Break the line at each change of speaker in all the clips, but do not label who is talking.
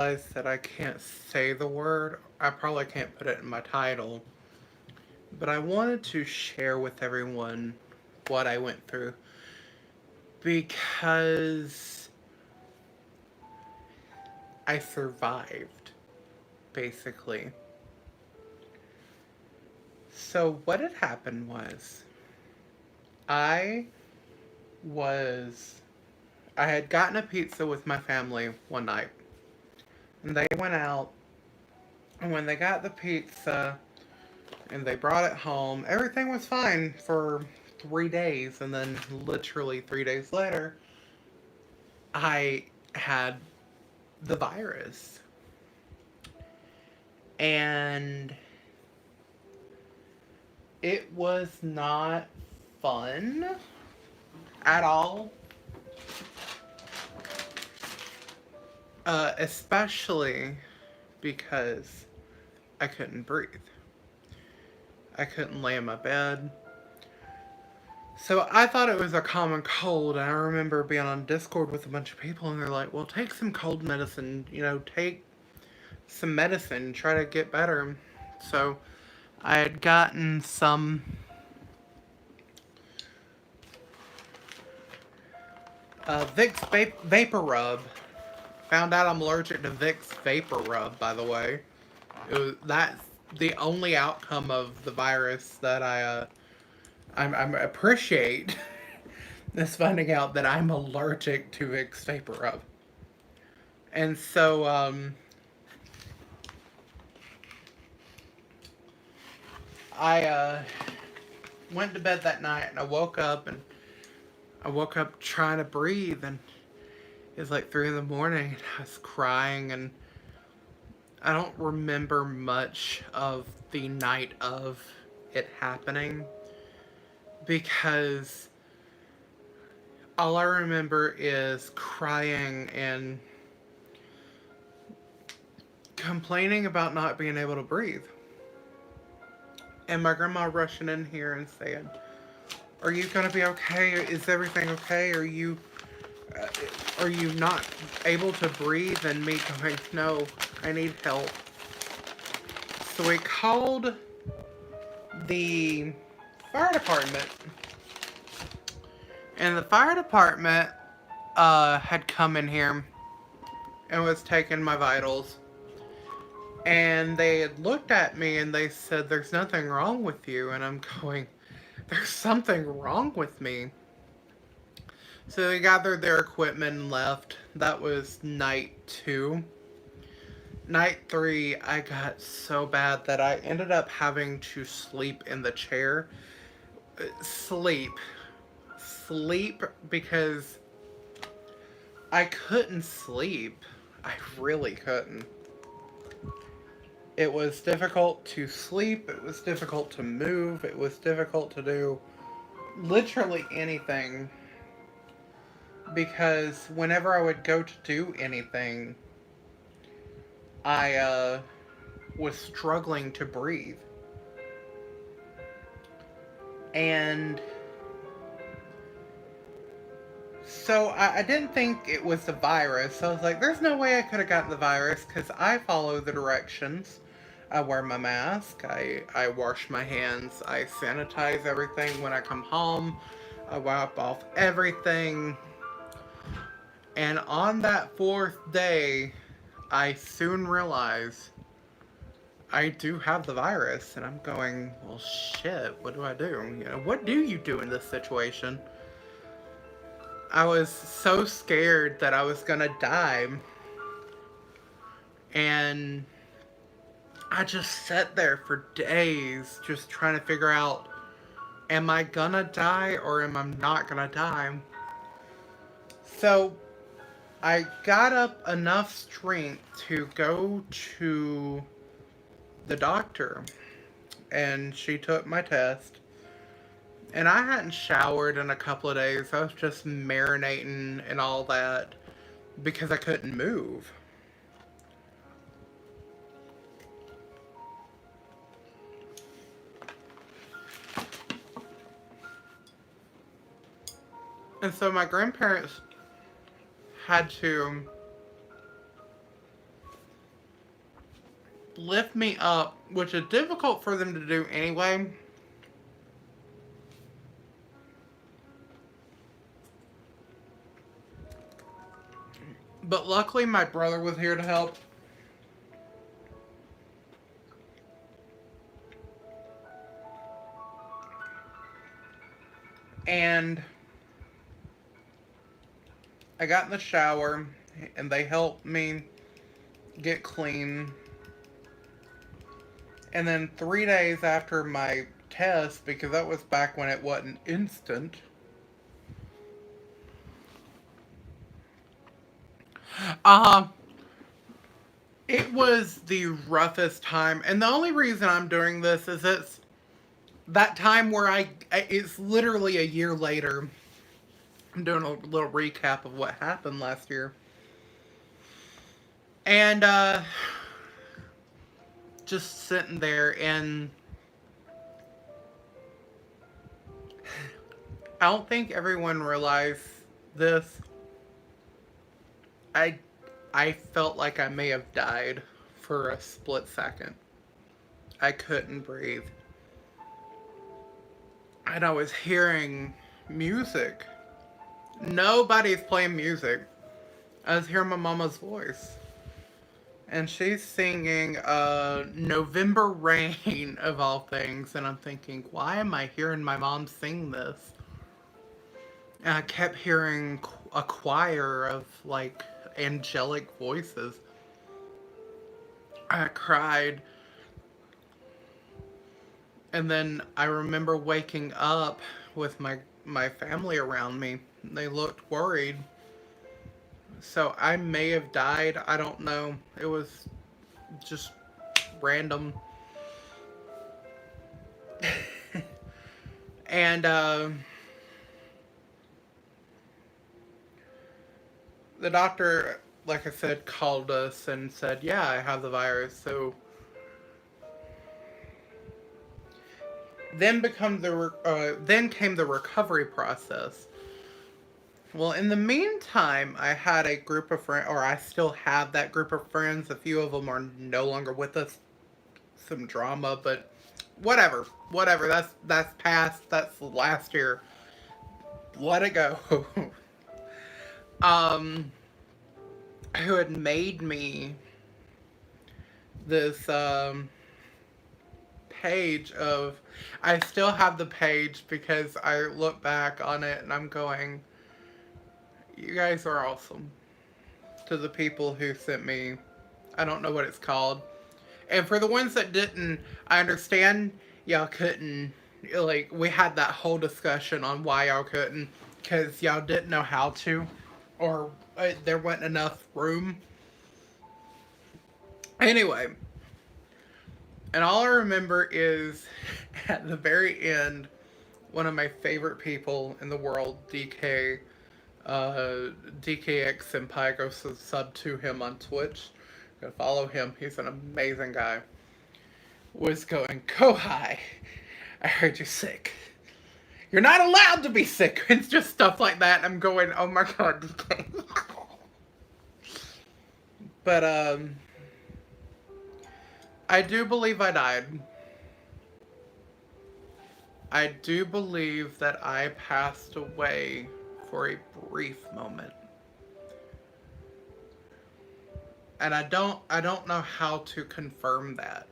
realize that I can't say the word. I probably can't put it in my title. But I wanted to share with everyone what I went through because I survived, basically. So, what had happened was I was. I had gotten a pizza with my family one night. And they went out, and when they got the pizza and they brought it home, everything was fine for 3 days. And then, literally 3 days later, I had the virus. And it was not fun at all, especially because I couldn't breathe. I couldn't lay in my bed. So I thought it was a common cold, and I remember being on Discord with a bunch of people, and they're like, well, take some cold medicine, take some medicine, try to get better. So I had gotten some Vicks Vapor Rub. Found out I'm allergic to Vicks Vapor Rub, by the way. That's the only outcome of the virus that I appreciate is finding out that I'm allergic to Vicks Vapor Rub. And so I went to bed that night and I woke up trying to breathe, and it was like 3 in the morning and I was crying, and I don't remember much of the night of it happening because all I remember is crying and complaining about not being able to breathe. And my grandma rushing in here and saying, "Are you gonna be okay? Is everything okay? Uh, are you not able to breathe?" And me going, "No, I need help." So we called the fire department, and the fire department had come in here and was taking my vitals. And they had looked at me and they said, "There's nothing wrong with you." And I'm going, "There's something wrong with me." So they gathered their equipment and left. That was night 2. Night 3, I got so bad that I ended up having to sleep in the chair. Sleep. Sleep because I couldn't sleep. I really couldn't. It was difficult to sleep, it was difficult to move, it was difficult to do literally anything because whenever I would go to do anything, I was struggling to breathe. And so I didn't think it was the virus. I was like, there's no way I could have gotten the virus because I follow the directions. I wear my mask, I wash my hands, I sanitize everything when I come home, I wipe off everything. And on that 4th day, I soon realized I do have the virus. And I'm going, well, shit, what do I do? What do you do in this situation? I was so scared that I was gonna die. And I just sat there for days just trying to figure out, am I gonna die or am I not gonna die? So I got up enough strength to go to the doctor, and she took my test. And I hadn't showered in a couple of days. I was just marinating and all that because I couldn't move. And so my grandparents had to lift me up, which is difficult for them to do anyway. But luckily my brother was here to help. And I got in the shower and they helped me get clean. And then 3 days after my test, because that was back when it wasn't instant, uh, it was the roughest time. And the only reason I'm doing this is it's that time where it's literally a year later. I'm doing a little recap of what happened last year. And, just sitting there, and I don't think everyone realized this. I I felt like I may have died for a split second. I couldn't breathe. And I was hearing music. Nobody's playing music. I was hearing my mama's voice. And she's singing November Rain, of all things. And I'm thinking, why am I hearing my mom sing this? And I kept hearing a choir of, like, angelic voices. I cried. And then I remember waking up with my family around me. They looked worried. So I may have died. I don't know. It was just random. And the doctor, like I said, called us and said, yeah, I have the virus. So then came the recovery process. Well, in the meantime, I had a group of friends, or I still have that group of friends. A few of them are no longer with us. Some drama, but whatever. Whatever. That's past. That's last year. Let it go. Who had made me this page of. I still have the page because I look back on it and I'm going, you guys are awesome. To the people who sent me, I don't know what it's called. And for the ones that didn't, I understand y'all couldn't, like, we had that whole discussion on why y'all couldn't, because y'all didn't know how to, or there wasn't enough room. Anyway, and all I remember is, at the very end, one of my favorite people in the world, DKX Senpai, go sub to him on Twitch. Go follow him. He's an amazing guy. Was going, Kohai, I heard you're sick. You're not allowed to be sick. It's just stuff like that. I'm going, oh my god, DK. But, I do believe I died. I do believe that I passed away for a brief moment. And I don't know how to confirm that.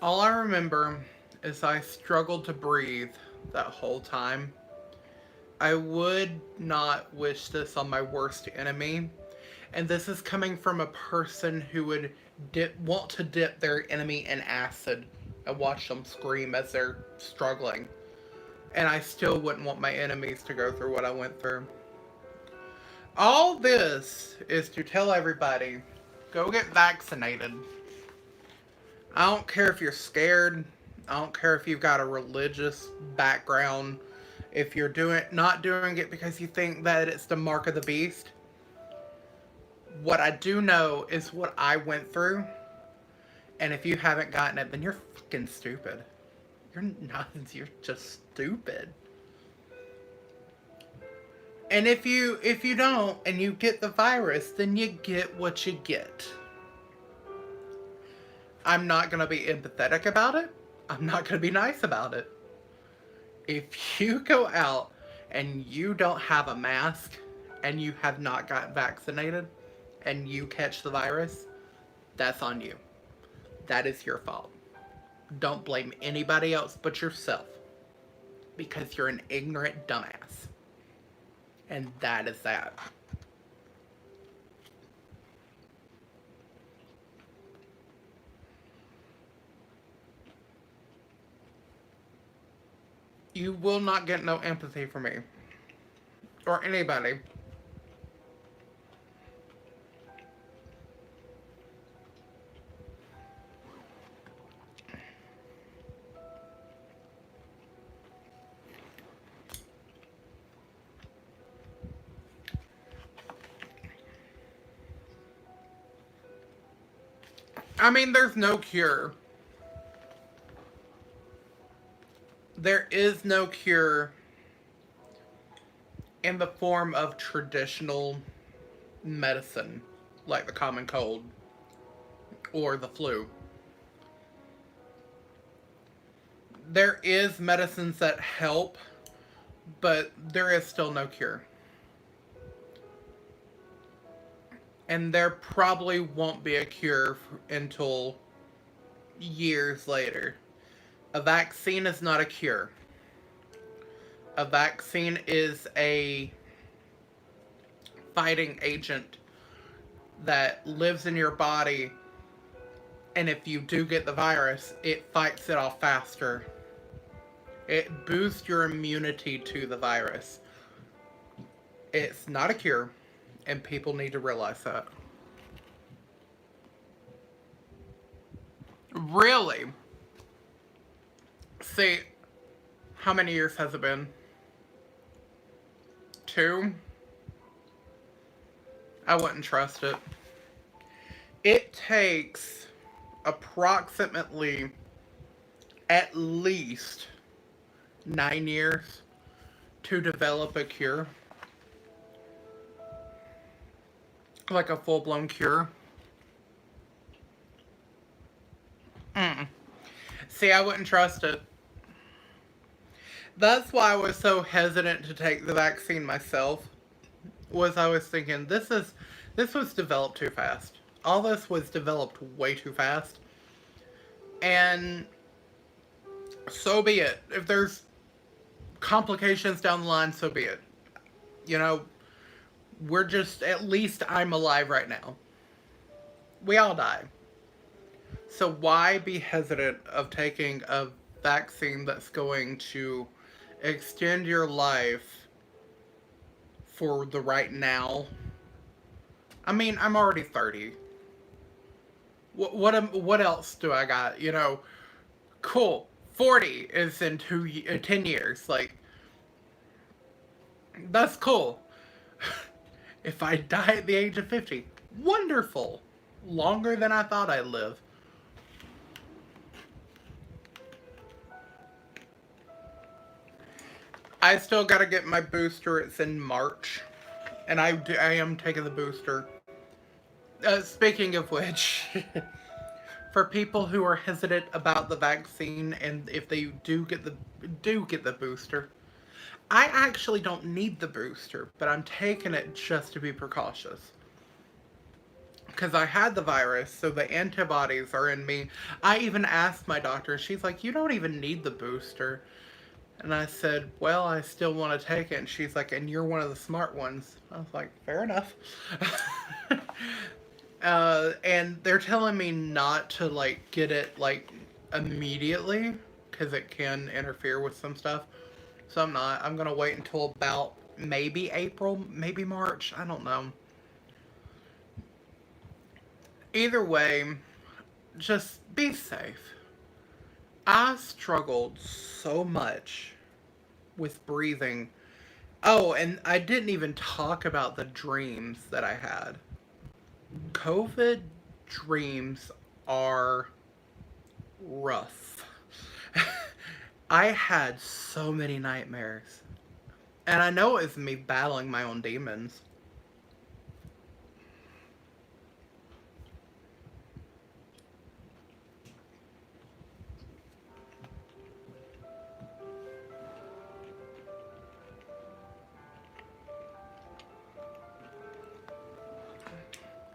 All I remember is I struggled to breathe that whole time. I would not wish this on my worst enemy. And this is coming from a person who would want to dip their enemy in acid and watch them scream as they're struggling. And I still wouldn't want my enemies to go through what I went through. All this is to tell everybody, go get vaccinated. I don't care if you're scared. I don't care if you've got a religious background. If you're not doing it because you think that it's the mark of the beast. What I do know is what I went through. And if you haven't gotten it, then you're fucking stupid. You're not, you're just stupid. And if you don't and you get the virus, then you get what you get. I'm not going to be empathetic about it. I'm not going to be nice about it. If you go out and you don't have a mask and you have not got vaccinated and you catch the virus, that's on you. That is your fault. Don't blame anybody else but yourself because you're an ignorant dumbass. And that is that. You will not get no empathy from me or anybody. I mean, there's no cure. There is no cure in the form of traditional medicine, like the common cold or the flu. There is medicines that help, but there is still no cure. And there probably won't be a cure until years later. A vaccine is not a cure. A vaccine is a fighting agent that lives in your body, and if you do get the virus, it fights it off faster. It boosts your immunity to the virus. It's not a cure, and people need to realize that. Really? See, how many years has it been? 2? I wouldn't trust it. It takes approximately at least 9 years to develop a cure. Like a full-blown cure. See, I wouldn't trust it. That's why I was so hesitant to take the vaccine myself. Was I was thinking this was developed too fast. All this was developed way too fast. And so be it. If there's complications down the line, so be it. You know, we're just, at least I'm alive right now. We all die. So why be hesitant of taking a vaccine that's going to extend your life for the right now? I mean, I'm already 30. What else do I got? You know, cool. 40 is in 10 years. Like, that's cool. If I die at the age of 50, wonderful. Longer than I thought I'd live. I still gotta get my booster. It's in March. And I am taking the booster. Speaking of which, for people who are hesitant about the vaccine and if they do get the booster, I actually don't need the booster, but I'm taking it just to be precautious. Because I had the virus, so the antibodies are in me. I even asked my doctor, she's like, you don't even need the booster. And I said, well, I still want to take it. And she's like, and you're one of the smart ones. I was like, fair enough. And they're telling me not to, like, get it, like, immediately. Because it can interfere with some stuff. So I'm not. I'm going to wait until about maybe April, maybe March. I don't know. Either way, just be safe. I struggled so much with breathing. Oh, and I didn't even talk about the dreams that I had. COVID dreams are rough. I had so many nightmares. And I know it was me battling my own demons.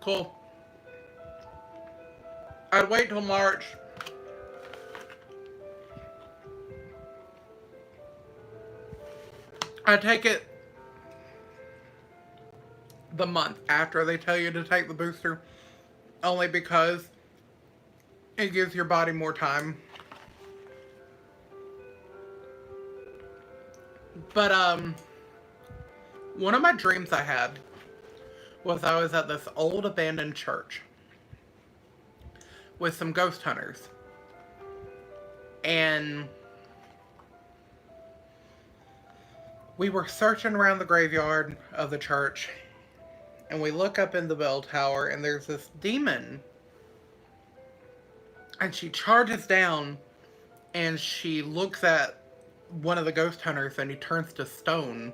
Cool. I'd wait till March. I take it the month after they tell you to take the booster, only because it gives your body more time. But one of my dreams I had was I was at this old abandoned church with some ghost hunters. And we were searching around the graveyard of the church, and we look up in the bell tower, and there's this demon. And she charges down, and she looks at one of the ghost hunters, and he turns to stone.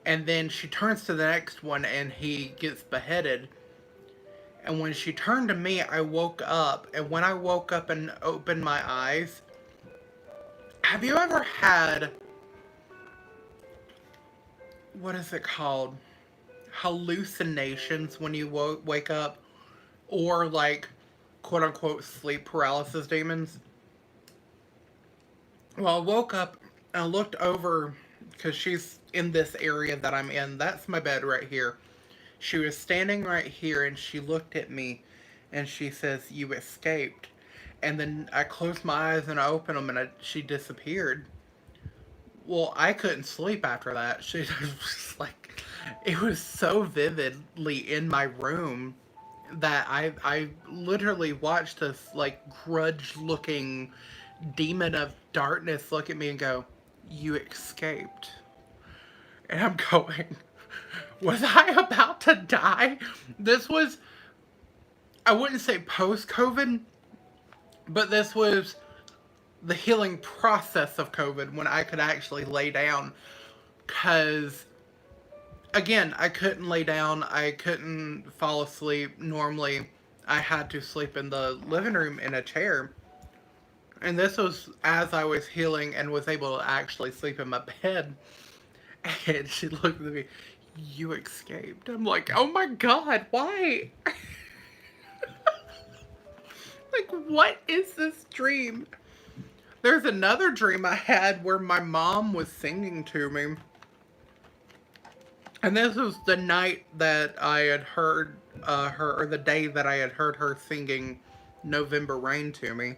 And then she turns to the next one, and he gets beheaded. And when she turned to me, I woke up. And when I woke up and opened my eyes, have you ever had, what is it called? Hallucinations when you wake up? Or like, quote unquote, sleep paralysis demons? Well, I woke up and I looked over, because she's in this area that I'm in. That's my bed right here. She was standing right here, and she looked at me, and she says, "You escaped." And then I closed my eyes and I opened them, and she disappeared. Well, I couldn't sleep after that. She was like, it was so vividly in my room that I literally watched this like grudge-looking demon of darkness look at me and go, "You escaped." And I'm going, was I about to die? This was, I wouldn't say post-COVID, but this was the healing process of COVID when I could actually lay down. Because, again, I couldn't lay down. I couldn't fall asleep. Normally, I had to sleep in the living room in a chair. And this was as I was healing and was able to actually sleep in my bed. And she looked at me, "You escaped." I'm like, oh my god, why? Like, what is this dream? There's another dream I had where my mom was singing to me. And this was the night that I had heard her, or the day that I had heard her singing November Rain to me.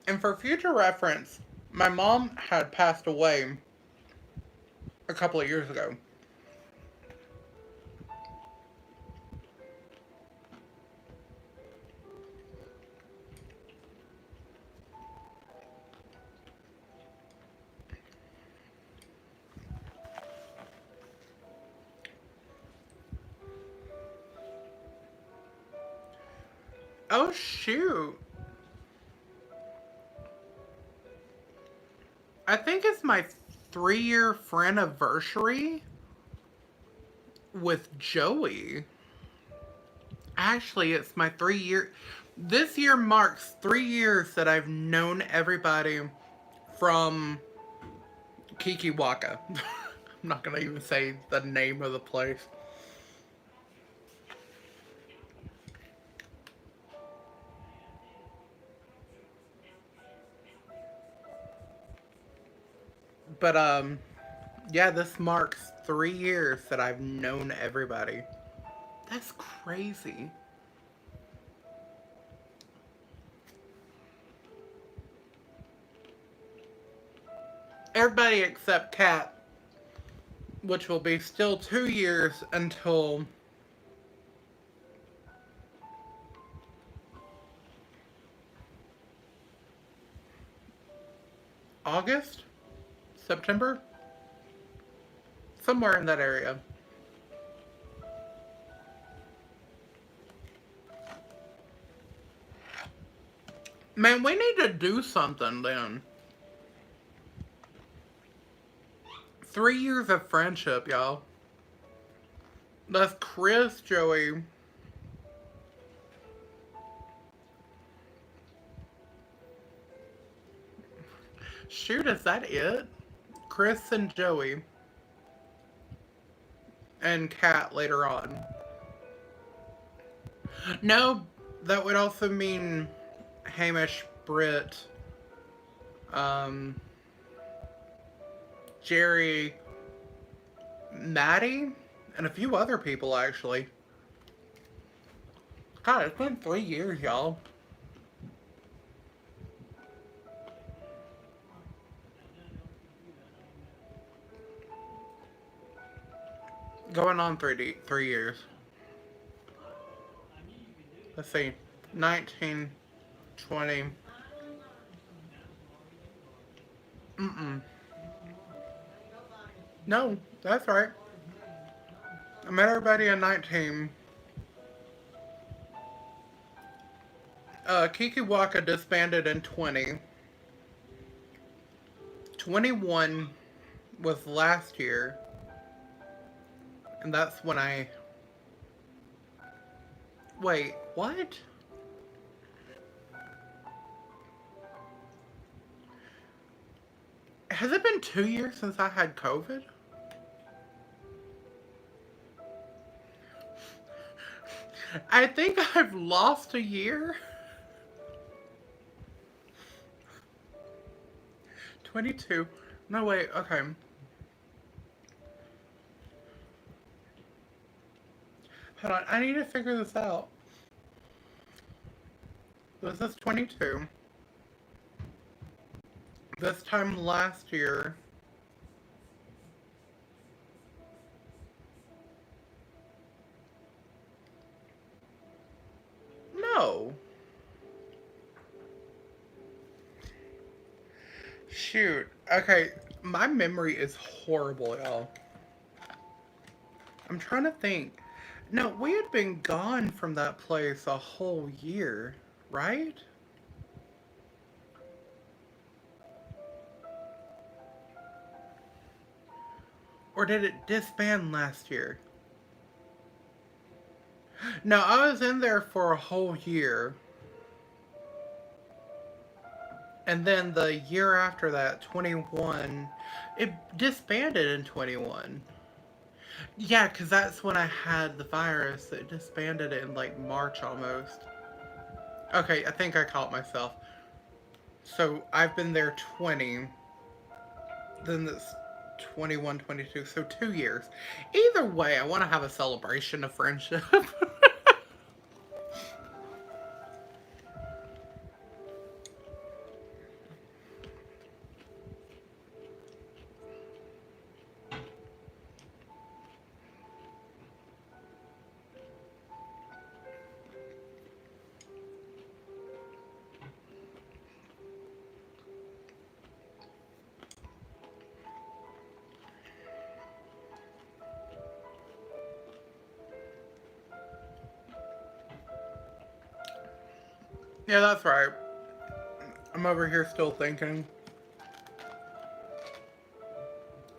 And for future reference, my mom had passed away a couple of years ago. Oh, shoot. I think it's my 3-year friendiversary with Joey. Actually, it's my 3-year. This year marks 3 years that I've known everybody from Kikiwaka. I'm not gonna even say the name of the place. But yeah, this marks 3 years that I've known everybody. That's crazy. Everybody except Kat, which will be still 2 years until August? September? Somewhere in that area. Man, we need to do something then. 3 years of friendship, y'all. That's Chris, Joey. Shoot, is that it? Chris and Joey. And Kat later on. No, that would also mean Hamish, Britt, um, Jerry, Maddie, and a few other people actually. God, it's been 3 years, y'all. Going on 3 years. Let's see. 19, 20. Mm-mm. No, that's right. I met everybody in 19. Kikiwaka disbanded in 20. 21 was last year. And that's when I... Wait, what? Has it been 2 years since I had COVID? I think I've lost a year. 22. No, wait, okay. Hold on, I need to figure this out. This is 22. This time last year. No. Shoot. Okay, my memory is horrible, y'all. I'm trying to think. No, we had been gone from that place a whole year, right? Or did it disband last year? No, I was in there for a whole year. And then the year after that, 21, it disbanded in 21. Yeah, because that's when I had the virus. It disbanded in like March almost. Okay, I think I caught myself. So I've been there 20. Then it's 21, 22. So 2 years. Either way, I want to have a celebration of friendship. Yeah, that's right. I'm over here still thinking.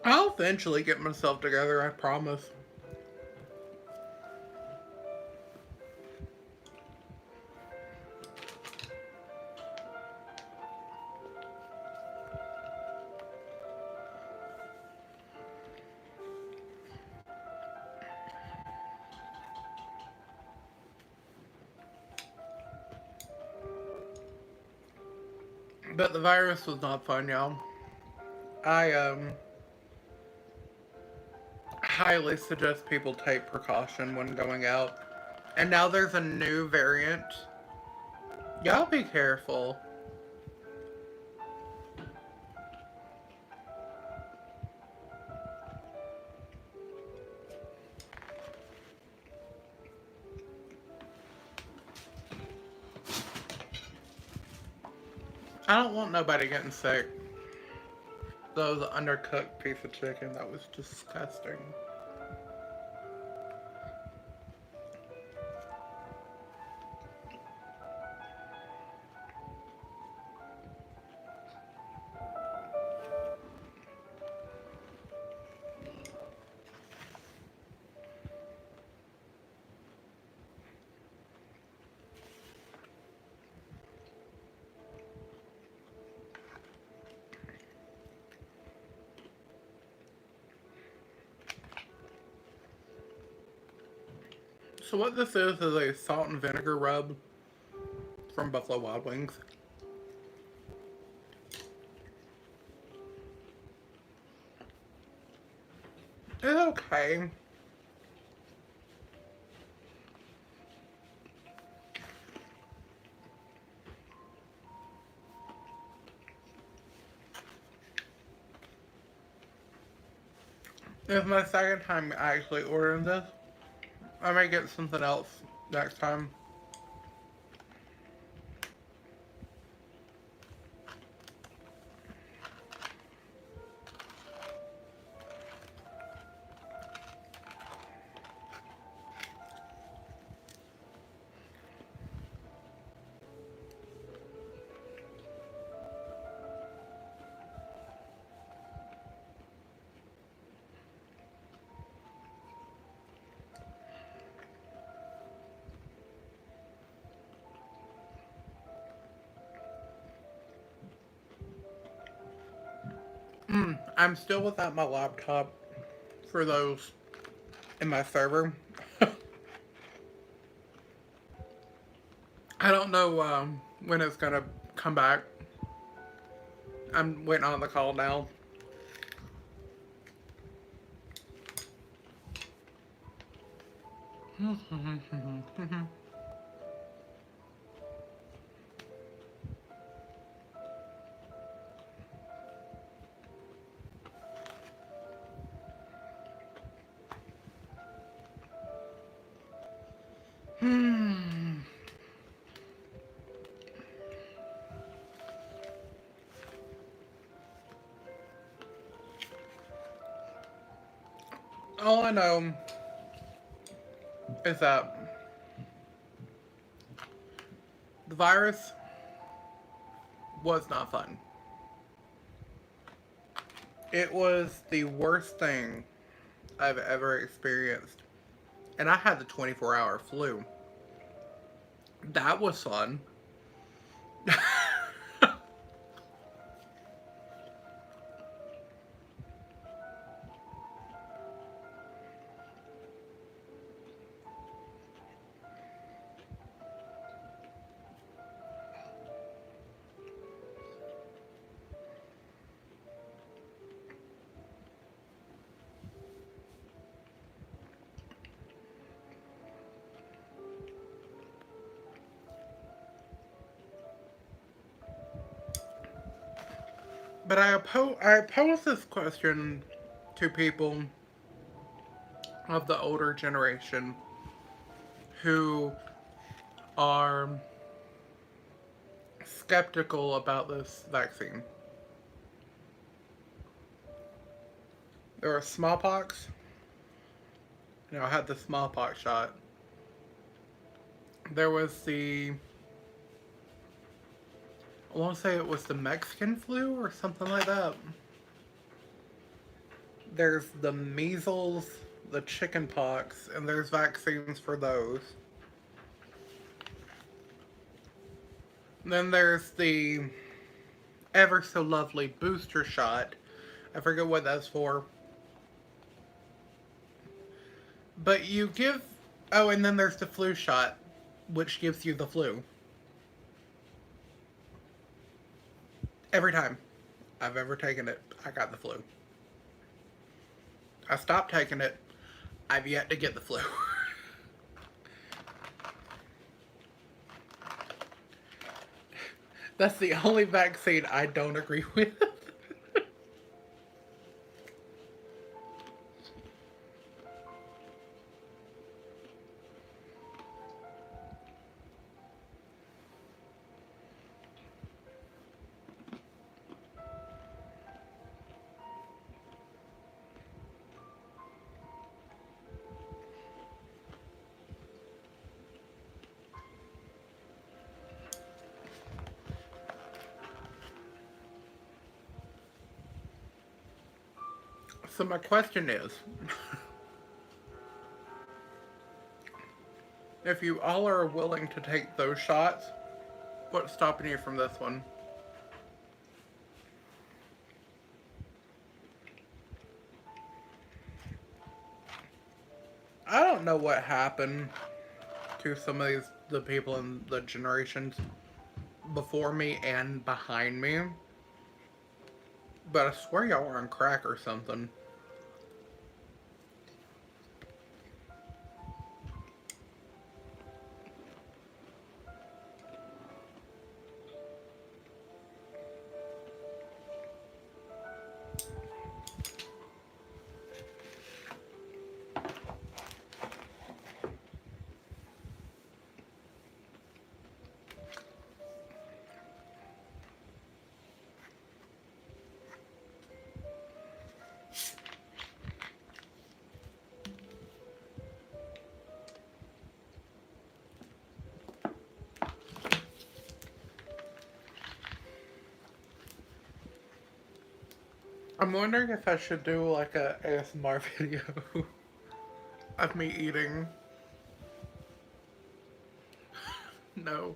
I'll eventually get myself together, I promise. But the virus was not fun, y'all. I highly suggest people take precaution when going out. And now there's a new variant. Y'all be careful. I don't want nobody getting sick. Though the undercooked piece of chicken, that was disgusting. So what this is a salt and vinegar rub from Buffalo Wild Wings. It's okay. It's my second time actually ordering this. I may get something else next time. I'm still without my laptop for those in my server. I don't know when it's gonna come back. I'm waiting on the call now. All I know is that the virus was not fun. It was the worst thing I've ever experienced. And I had the 24-hour flu. That was fun. But I pose this question to people of the older generation who are skeptical about this vaccine. There was smallpox. I had the smallpox shot. There was I want to say it was the Mexican flu or something like that. There's the measles, the chicken pox, and there's vaccines for those. Then there's the ever so lovely booster shot. I forget what that's for. But you give. Oh, and then there's the flu shot, which gives you the flu. Every time I've ever taken it, I got the flu. I stopped taking it. I've yet to get the flu. That's the only vaccine I don't agree with. So my question is, if you all are willing to take those shots, what's stopping you from this one? I don't know what happened. to some of the people in the generations before me and behind me. But I swear y'all were on crack or something. I'm wondering if I should do like a ASMR video of me eating. No.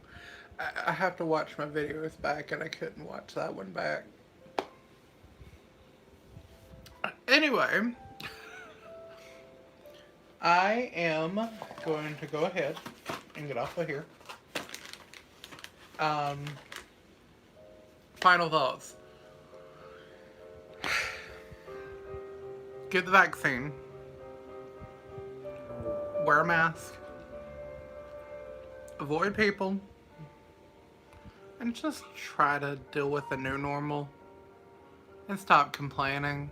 I have to watch my videos back and I couldn't watch that one back. Anyway, I am going to go ahead and get off of here. Um, Final thoughts. Get the vaccine. Wear a mask. Avoid people. And just try to deal with the new normal. And stop complaining.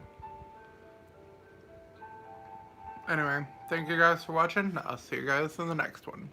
Anyway, thank you guys for watching. I'll see you guys in the next one.